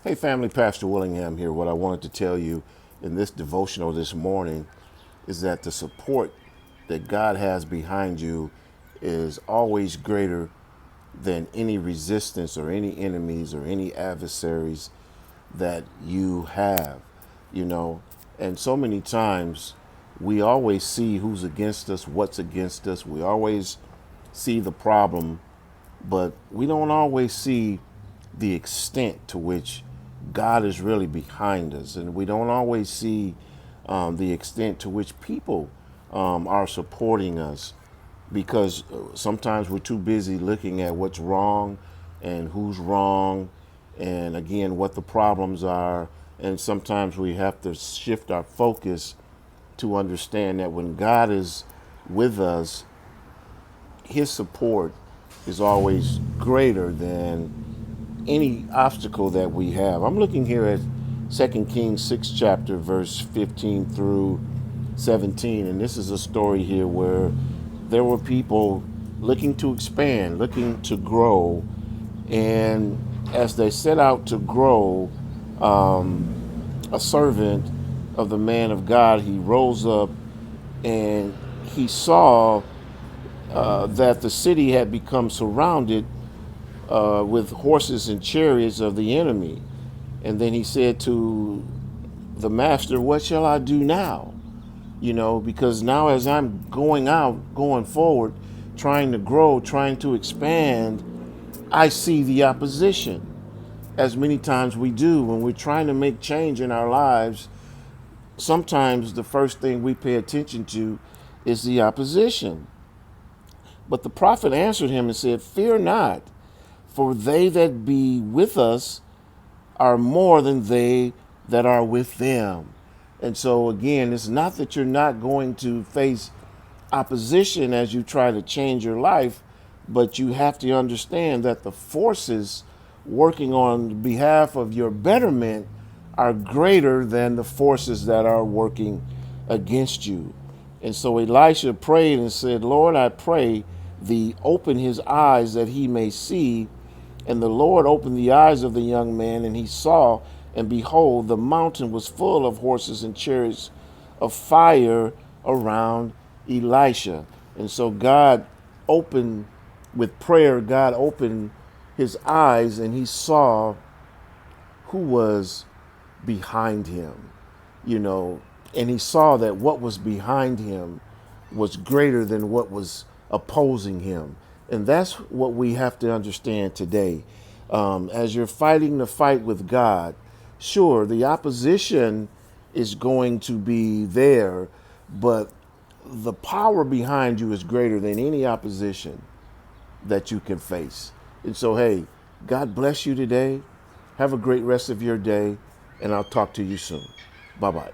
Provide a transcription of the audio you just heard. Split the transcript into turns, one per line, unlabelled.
Hey, family, Pastor Willingham here. What I wanted to tell you in this devotional this morning is that the support that God has behind you is always greater than any resistance or any enemies or any adversaries that you have, you know. And so many times we always see who's against us, what's against us. We always see the problem, but we don't always see the extent to which God is really behind us. And we don't always see the extent to which people are supporting us because sometimes we're too busy looking at what's wrong and who's wrong and again what the problems are. And sometimes we have to shift our focus to understand that when God is with us, his support is always greater than any obstacle that we have. I'm looking here at 2 Kings 6 chapter verse 15 through 17, and this is a story here where there were people looking to expand, looking to grow, and as they set out to grow, a servant of the man of God, he rose up and he saw that the city had become surrounded with horses and chariots of the enemy. And then he said to the master, "What shall I do now?" Because now as I'm going out, going forward, trying to grow, trying to expand, I see the opposition. As many times we do when we're trying to make change in our lives, sometimes the first thing we pay attention to is the opposition. But the prophet answered him and said, "Fear not, for they that be with us are more than they that are with them." And so, again, it's not that you're not going to face opposition as you try to change your life, but you have to understand that the forces working on behalf of your betterment are greater than the forces that are working against you. And so Elisha prayed and said, "Lord, I pray thee, open his eyes that he may see." And the Lord opened the eyes of the young man, and he saw, and behold, the mountain was full of horses and chariots of fire around Elisha. And so God opened, with prayer, God opened his eyes, and he saw who was behind him, you know, and he saw that what was behind him was greater than what was opposing him. And that's what we have to understand today. As you're fighting the fight with God, sure, the opposition is going to be there, but the power behind you is greater than any opposition that you can face. And so, hey, God bless you today. Have a great rest of your day, and I'll talk to you soon. Bye bye.